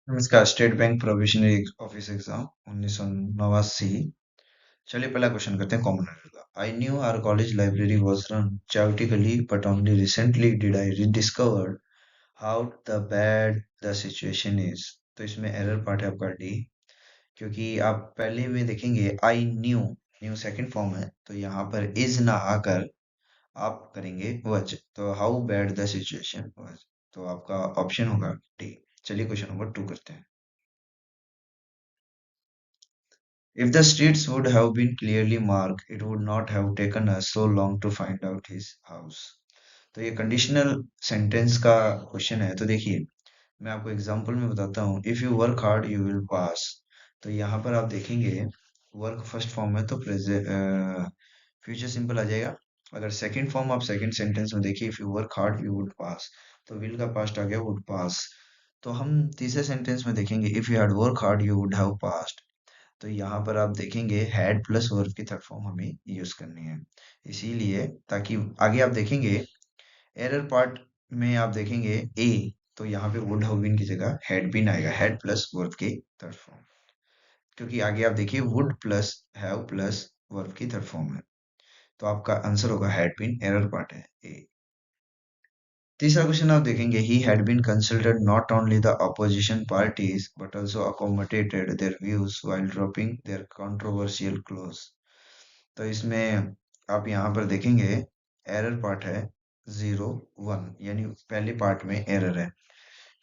नमस्कार। State Bank probationary office exam 1989। चलिए पहला क्वेश्चन करते हैं कॉमन एरर का। I knew our college library was run chaotically but only recently did I rediscover how the bad the situation is। तो इसमें error part है आपका डी, क्योंकि आप पहले में देखेंगे I knew, new second form है तो यहाँ पर इज ना आकर आप करेंगे वज, तो how bad the situation was, तो आपका ऑप्शन होगा डी। चलिए क्वेश्चन नंबर 2 करते हैं। If the streets would have been clearly marked, it would not have taken us so long to find out his house। तो ये कंडीशनल सेंटेंस का question है। तो देखिए, मैं आपको एग्जांपल में बताता हूँ। If you work hard you will pass. तो यहाँ पर आप देखेंगे वर्क फर्स्ट फॉर्म है तो प्रेजेंट फ्यूचर सिंपल आ जाएगा। अगर सेकंड फॉर्म आप सेकंड सेंटेंस में देखिए, if you work hard you would पास, तो विल का पास्ट आ गया वुड पास। तो हम तीसरे सेंटेंस में देखेंगे if you had work hard you would have past. तो यहाँ पर आप देखेंगे हैड प्लस वर्ब की थर्ड फॉर्म हमें यूज करनी है, इसीलिए ताकि आगे आप देखेंगे एरर पार्ट में आप देखेंगे ए, तो यहाँ पे वुड हैव बीन की जगह हैड बीन आएगा, हैड प्लस वर्ब की थर्ड फॉर्म। क्योंकि आगे आप देखिए would plus have plus verb की थर्ड फॉर्म है, तो आपका आंसर होगा हैड बीन, एरर पार्ट है ए। तीसरा क्वेश्चन आप देखेंगे he had been consulted not only the opposition parties but also accommodated their views while dropping their controversial clause. तो इसमें आप यहाँ पर देखेंगे एरर पार्ट है 0 1, यानी पहले पार्ट में एरर है,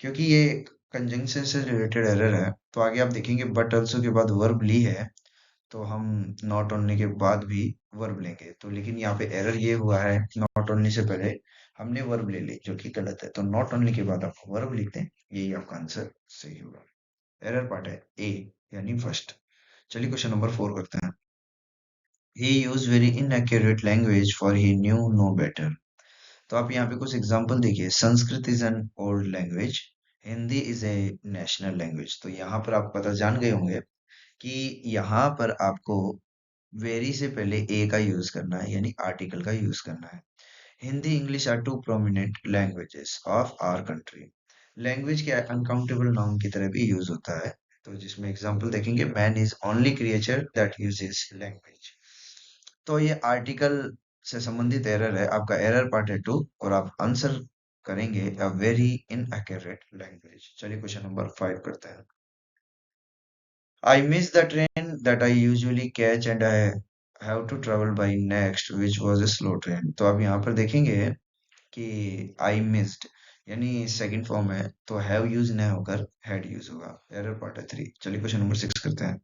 क्योंकि ये कंजंक्शन से रिलेटेड एरर है। तो आगे आप देखेंगे बट ऑल्सो के बाद वर्ब ली है, तो हम नॉट ओनली के बाद भी वर्ब लेंगे। तो लेकिन यहाँ पे एरर ये हुआ है, नॉट ओनली से पहले हमने वर्ब ले ली जो कि गलत है। तो नॉट ओनली के बाद आप वर्ब लिखते हैं, यही आपका आंसर सही होगा। एरर पार्ट है ए, यानी फर्स्ट। चलिए क्वेश्चन नंबर 4 करते हैं। He used very inaccurate language for he knew no better। तो आप यहाँ पे कुछ एग्जांपल देखिए। Sanskrit is an old language, Hindi is a national language. तो यहाँ पर आप पता जान गए होंगे कि यहाँ पर आपको वेरी से पहले ए का यूज करना है, यानी आर्टिकल का यूज करना है। Hindi English are two prominent languages of our country. Language के अनकाउंटेबल नाउन की तरह भी यूज होता है। तो जिसमें एग्जांपल देखेंगे man is only creature that uses language. तो ये आर्टिकल से संबंधित एरर है, आपका एरर पार्ट है 2, और आप आंसर करेंगे अ वेरी इनएक्यूरेट लैंग्वेज। चलिए क्वेश्चन नंबर 5 करते हैं। I miss the train that I usually catch and I have to travel by next which was a slow train. तो आप यहाँ पर देखेंगे कि आई मिस्ड यानी सेकंड फॉर्म है, तो हैव यूज नहीं होकर हैड यूज होगा। एरर पार्ट है 3। चलिए क्वेश्चन नंबर 6 करते हैं।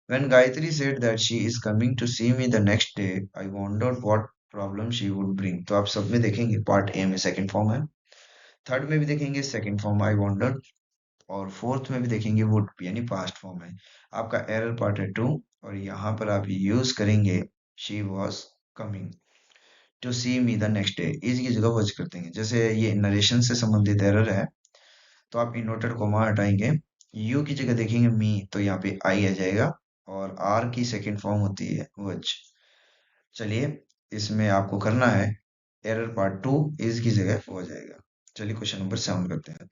When Gayatri said that she is coming to see me the next day, I wondered what problem she would bring। तो आप सब में देखेंगे पार्ट ए में सेकंड फॉर्म है, थर्ड में भी देखेंगे सेकंड फॉर्म आई वॉन्डर्ड, और फोर्थ में भी देखेंगे वुड, यानी पास्ट फॉर्म है। आपका एरर पार्ट है 2, और यहाँ पर आप यूज करेंगे she was coming to see me the next day, is की जगह वॉच कर देंगे। जैसे ये नरेशन से संबंधित एरर है, तो आप इन्वर्टेड कोमा हटाएंगे, यू की जगह देखेंगे मी, तो यहाँ पे आई आ जाएगा, और आर की सेकंड फॉर्म होती है वज। चलिए इसमें आपको करना है एरर पार्ट 2, इज की जगह हो जाएगा। चलिए क्वेश्चन नंबर 7 करते हैं।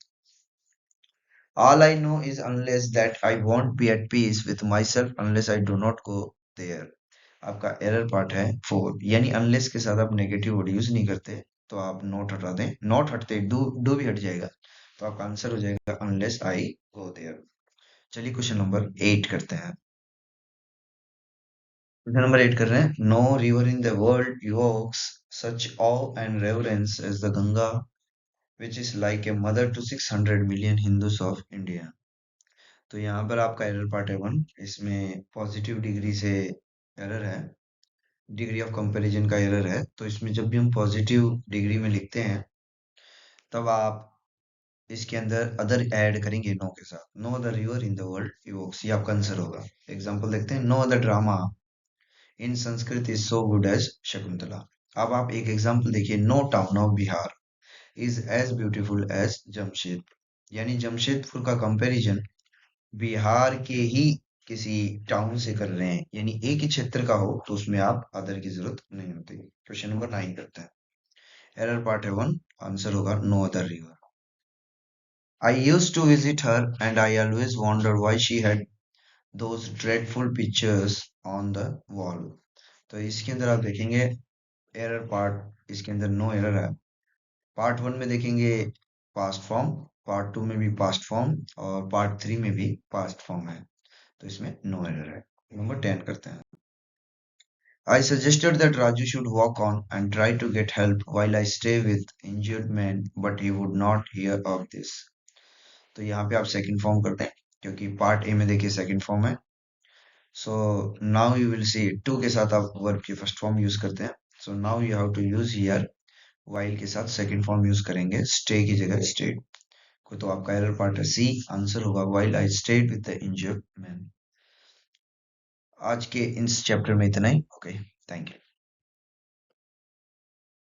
All I know is unless that I won't be at peace with myself unless I do not go there. आपका एरर पार्ट है 4, यानी अनलेस के साथ आप नेगेटिव वर्ड यूज नहीं करते, तो आप नॉट हटा दें। नॉट हटते डू भी हट जाएगा, तो आपका आंसर हो जाएगा अनलेस आई गो देयर। चलिए क्वेश्चन नंबर 8 करते हैं। क्वेश्चन नंबर 8 कर रहे हैं। No river in the world evokes such awe and reverence as the Ganga, which is like a mother to 600 million Hindus of India। तो यहाँ पर आपका एरर पार्ट है 1, इसमें पॉजिटिव डिग्री से एरर है, डिग्री ऑफ कंपैरिजन का error है। तो इसमें जब भी हम पॉजिटिव डिग्री में लिखते हैं, तब आप इसके अंदर अदर ऐड करेंगे नो के साथ। No other river in the world evokes, ये आपका आंसर होगा। एग्जाम्पल देखते हैं। No other drama in Sanskrit is so good as Shakuntala. अब आप एक एग्जाम्पल देखिए। No town of Bihar is as beautiful as Jamshedpur, यानी जमशेदपुर का कंपैरिजन बिहार के ही किसी टाउन से कर रहे हैं, यानी एक ही क्षेत्र का हो तो उसमें आप अदर की जरूरत नहीं होती। क्वेश्चन नंबर 9 करते हैं। एरर पार्ट है 1, आंसर होगा no other river. I used to visit her and I always wondered why she had those dreadful pictures on the wall. तो इसके अंदर आप देखेंगे एरर पार्ट, इसके अंदर नो एरर है। पार्ट वन में देखेंगे पास्ट फॉर्म, पार्ट टू में भी पास्ट फॉर्म और पार्ट थ्री में भी पास्ट फॉर्म है, तो इसमें नो एरर है। नंबर 10 करते हैं। I suggested that Raju should walk on and try to get help while I stay with injured man, but he would not hear of this. तो यहाँ पे आप सेकंड फॉर्म करते हैं क्योंकि पार्ट ए में देखिए सेकंड फॉर्म है। So now you will see to के साथ आप वर्ब की फर्स्ट फॉर्म यूज करते हैं। So now you have to use here, while के साथ सेकंड फॉर्म यूज करेंगे, स्टे की जगह स्टेड को। तो आपका एरर पार्ट है सी, आंसर होगा while I stayed with the injured man. आज के इस चैप्टर में इतना ही। Okay, thank you.